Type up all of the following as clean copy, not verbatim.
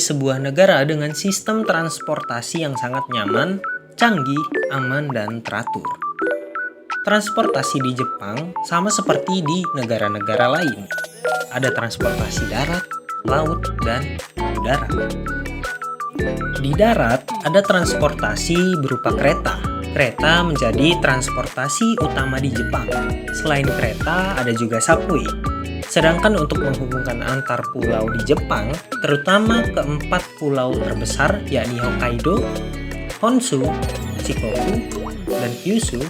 sebuah negara dengan sistem transportasi yang sangat nyaman, canggih, aman, dan teratur. Transportasi di Jepang sama seperti di negara-negara lain. Ada transportasi darat, laut, dan udara. Di darat, ada transportasi berupa kereta. Kereta menjadi transportasi utama di Jepang. Selain kereta, ada juga subway. Sedangkan untuk menghubungkan antar pulau di Jepang, terutama keempat pulau terbesar yakni Hokkaido, Honshu, Shikoku, dan Kyushu,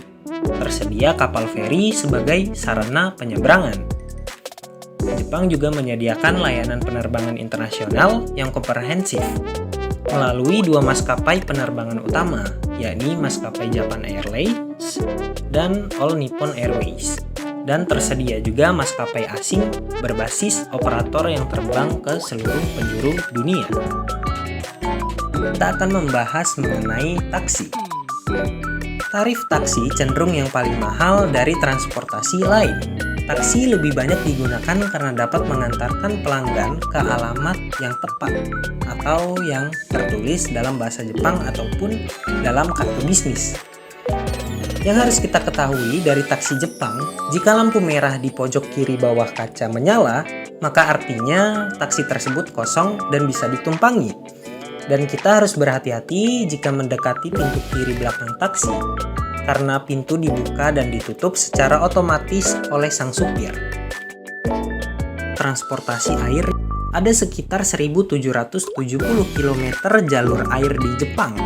tersedia kapal feri sebagai sarana penyeberangan. Jepang juga menyediakan layanan penerbangan internasional yang komprehensif melalui dua maskapai penerbangan utama, yakni maskapai Japan Airlines dan All Nippon Airways. Dan tersedia juga maskapai asing berbasis operator yang terbang ke seluruh penjuru dunia. Kita akan membahas mengenai taksi. Tarif taksi cenderung yang paling mahal dari transportasi lain. Taksi lebih banyak digunakan karena dapat mengantarkan pelanggan ke alamat yang tepat atau yang tertulis dalam bahasa Jepang ataupun dalam kartu bisnis. Yang harus kita ketahui dari taksi Jepang, jika lampu merah di pojok kiri bawah kaca menyala, maka artinya taksi tersebut kosong dan bisa ditumpangi. Dan kita harus berhati-hati jika mendekati pintu kiri belakang taksi, karena pintu dibuka dan ditutup secara otomatis oleh sang supir. Transportasi air, ada sekitar 1.770 km jalur air di Jepang.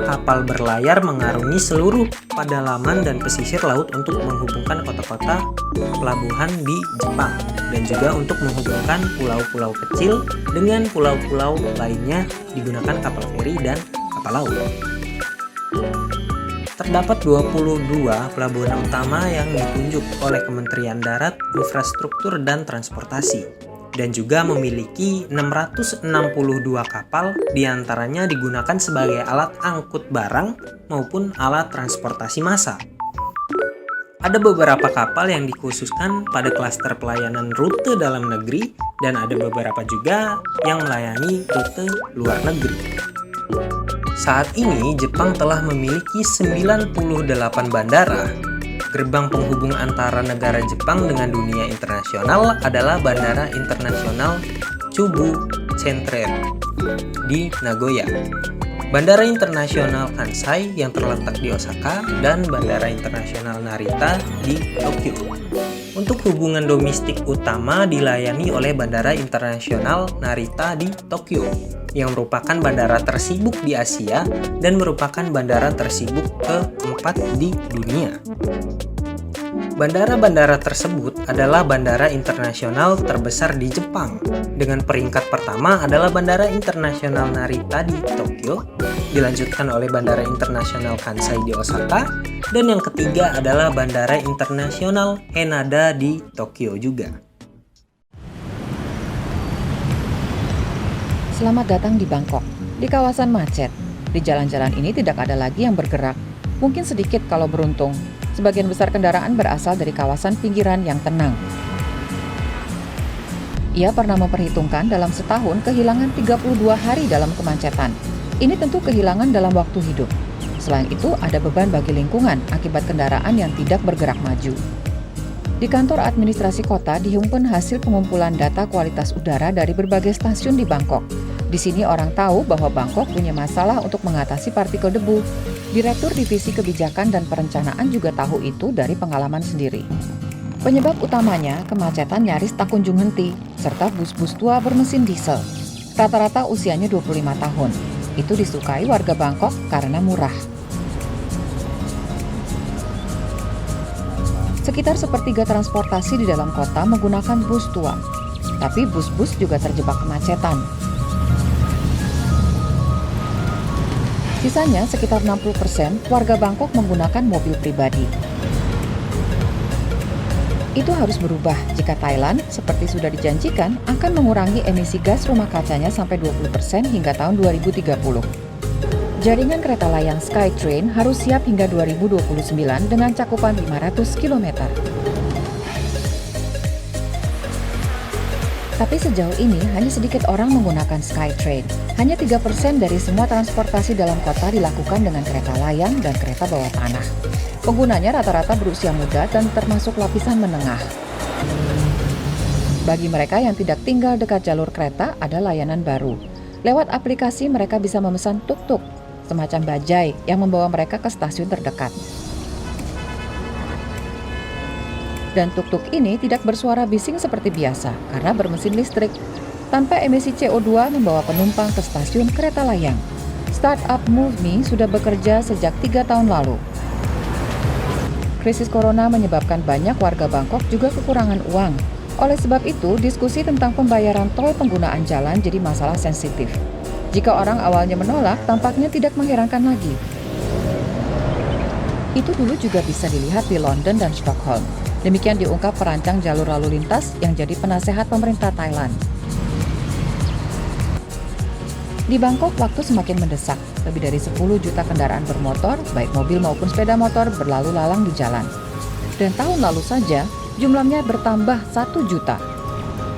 Kapal berlayar mengarungi seluruh pedalaman dan pesisir laut untuk menghubungkan kota-kota pelabuhan di Jepang dan juga untuk menghubungkan pulau-pulau kecil dengan pulau-pulau lainnya digunakan kapal feri dan kapal laut. Terdapat 22 pelabuhan utama yang ditunjuk oleh Kementerian Darat, Infrastruktur, dan Transportasi dan juga memiliki 662 kapal, diantaranya digunakan sebagai alat angkut barang maupun alat transportasi massa. Ada beberapa kapal yang dikhususkan pada klaster pelayanan rute dalam negeri dan ada beberapa juga yang melayani rute luar negeri. Saat ini Jepang telah memiliki 98 bandara. Gerbang penghubung antara negara Jepang dengan dunia internasional adalah Bandara Internasional Chubu Centre di Nagoya, Bandara Internasional Kansai yang terletak di Osaka, dan Bandara Internasional Narita di Tokyo. Untuk hubungan domestik utama dilayani oleh Bandara Internasional Narita di Tokyo, yang merupakan bandara tersibuk di Asia dan merupakan bandara tersibuk keempat di dunia. Bandara-bandara tersebut adalah bandara internasional terbesar di Jepang. Dengan peringkat pertama adalah Bandara Internasional Narita di Tokyo, dilanjutkan oleh Bandara Internasional Kansai di Osaka, dan yang ketiga adalah Bandara Internasional Haneda di Tokyo juga. Selamat datang di Bangkok, di kawasan macet. Di jalan-jalan ini tidak ada lagi yang bergerak. Mungkin sedikit kalau beruntung. Sebagian besar kendaraan berasal dari kawasan pinggiran yang tenang. Ia pernah memperhitungkan dalam setahun kehilangan 32 hari dalam kemacetan. Ini tentu kehilangan dalam waktu hidup. Selain itu, ada beban bagi lingkungan akibat kendaraan yang tidak bergerak maju. Di kantor administrasi kota dihimpun hasil pengumpulan data kualitas udara dari berbagai stasiun di Bangkok. Di sini orang tahu bahwa Bangkok punya masalah untuk mengatasi partikel debu. Direktur Divisi Kebijakan dan Perencanaan juga tahu itu dari pengalaman sendiri. Penyebab utamanya kemacetan nyaris tak kunjung henti, serta bus-bus tua bermesin diesel. Rata-rata usianya 25 tahun. Itu disukai warga Bangkok karena murah. Sekitar sepertiga transportasi di dalam kota menggunakan bus tua. Tapi bus-bus juga terjebak kemacetan. Sisanya sekitar 60% warga Bangkok menggunakan mobil pribadi. Itu harus berubah jika Thailand, seperti sudah dijanjikan, akan mengurangi emisi gas rumah kacanya sampai 20% hingga tahun 2030. Jaringan kereta layang SkyTrain harus siap hingga 2029 dengan cakupan 500 km. Tapi sejauh ini hanya sedikit orang menggunakan SkyTrain. Hanya 3% dari semua transportasi dalam kota dilakukan dengan kereta layang dan kereta bawah tanah. Penggunanya rata-rata berusia muda dan termasuk lapisan menengah. Bagi mereka yang tidak tinggal dekat jalur kereta, ada layanan baru. Lewat aplikasi mereka bisa memesan tuk-tuk, semacam bajai yang membawa mereka ke stasiun terdekat. Dan tuk-tuk ini tidak bersuara bising seperti biasa karena bermesin listrik. Tanpa emisi CO2 membawa penumpang ke stasiun kereta layang. Startup MoveMe sudah bekerja sejak 3 tahun lalu. Krisis corona menyebabkan banyak warga Bangkok juga kekurangan uang. Oleh sebab itu, diskusi tentang pembayaran tol penggunaan jalan jadi masalah sensitif. Jika orang awalnya menolak, tampaknya tidak mengherankan lagi. Itu dulu juga bisa dilihat di London dan Stockholm. Demikian diungkap perancang jalur lalu lintas yang jadi penasehat pemerintah Thailand. Di Bangkok, waktu semakin mendesak. Lebih dari 10 juta kendaraan bermotor, baik mobil maupun sepeda motor, berlalu lalang di jalan. Dan tahun lalu saja, jumlahnya bertambah 1 juta.